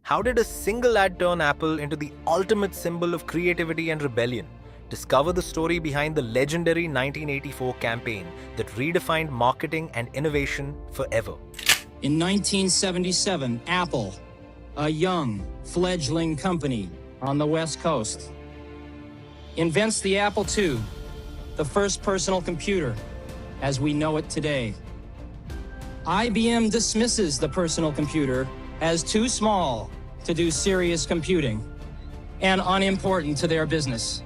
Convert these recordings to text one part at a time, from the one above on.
How did a single ad turn Apple into the ultimate symbol of creativity and rebellion? Discover the story behind the legendary 1984 campaign that redefined marketing and innovation forever. In 1977, Apple, a young, fledgling company on the West Coast, invents the Apple II, the first personal computer as we know it today. IBM dismisses the personal computer as too small to do serious computing and unimportant to their business.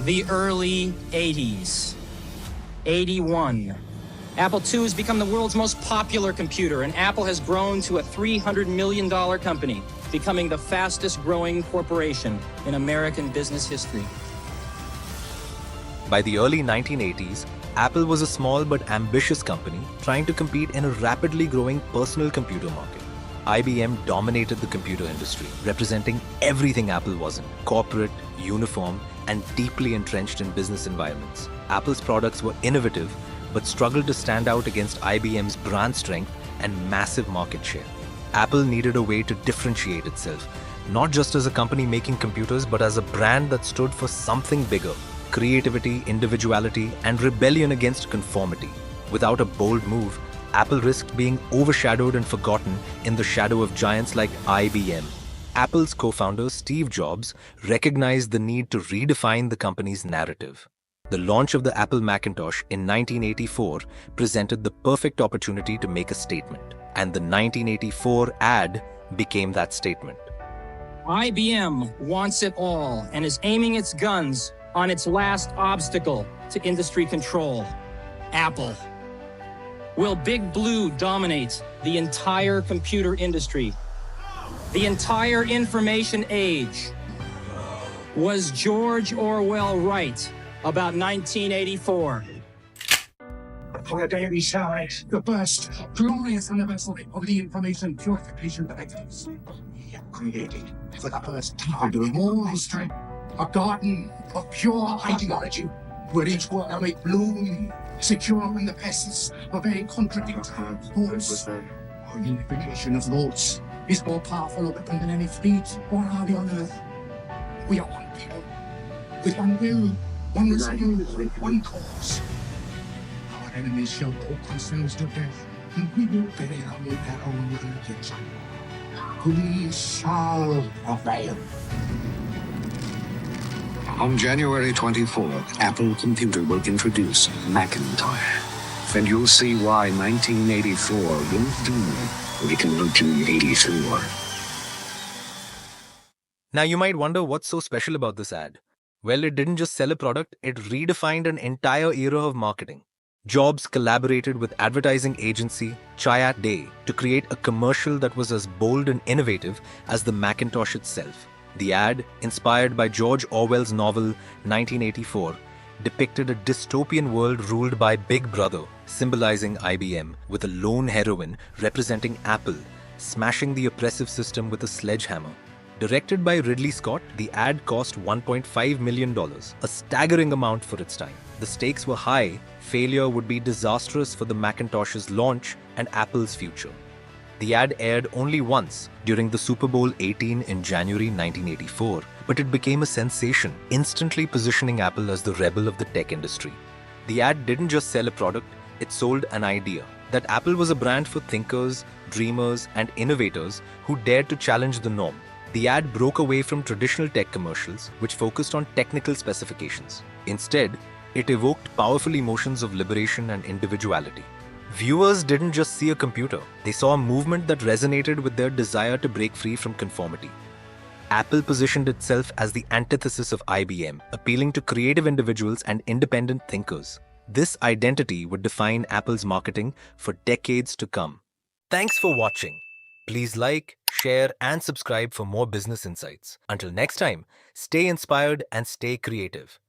The early 80s. 81. Apple II has become the world's most popular computer, and Apple has grown to a $300 million company, becoming the fastest growing corporation in American business history. By the early 1980s, Apple was a small but ambitious company trying to compete in a rapidly growing personal computer market. IBM dominated the computer industry, representing everything Apple wasn't: corporate, uniform, and deeply entrenched in business environments. Apple's products were innovative, but struggled to stand out against IBM's brand strength and massive market share. Apple needed a way to differentiate itself, not just as a company making computers, but as a brand that stood for something bigger: creativity, individuality, and rebellion against conformity. Without a bold move, Apple risked being overshadowed and forgotten in the shadow of giants like IBM. Apple's co-founder Steve Jobs recognized the need to redefine the company's narrative. The launch of the Apple Macintosh in 1984 presented the perfect opportunity to make a statement, and the 1984 ad became that statement. IBM wants it all and is aiming its guns on its last obstacle to industry control: Apple. Will Big Blue dominate the entire computer industry? The entire information age? Was George Orwell right about 1984? For a daily side, the first glorious anniversary of the information purification directives. Created for the first time in all history a garden of pure ideology, where each worker may bloom, secure in the pests of a contradictory thoughts. The unification of thoughts is more powerful a weapon than any fleet or army on earth. We are one people, with one will, one resolve, one cause. Our enemies shall walk themselves to death, and we will bury them with their own religions. We shall prevail. On January 24th, Apple Computer will introduce Macintosh. And you'll see why 1984 won't do like 1984. Now you might wonder what's so special about this ad. Well, it didn't just sell a product, it redefined an entire era of marketing. Jobs collaborated with advertising agency Chiat Day to create a commercial that was as bold and innovative as the Macintosh itself. The ad, inspired by George Orwell's novel 1984, depicted a dystopian world ruled by Big Brother, symbolizing IBM, with a lone heroine representing Apple, smashing the oppressive system with a sledgehammer. Directed by Ridley Scott, the ad cost $1.5 million, a staggering amount for its time. The stakes were high. Failure would be disastrous for the Macintosh's launch and Apple's future. The ad aired only once, during the Super Bowl XVIII in January 1984, but it became a sensation, instantly positioning Apple as the rebel of the tech industry. The ad didn't just sell a product, it sold an idea: that Apple was a brand for thinkers, dreamers, and innovators who dared to challenge the norm. The ad broke away from traditional tech commercials, which focused on technical specifications. Instead, it evoked powerful emotions of liberation and individuality. Viewers didn't just see a computer, they saw a movement that resonated with their desire to break free from conformity. Apple positioned itself as the antithesis of IBM, appealing to creative individuals and independent thinkers. This identity would define Apple's marketing for decades to come. Thanks for watching. Please like, share, and subscribe for more business insights. Until next time, stay inspired and stay creative.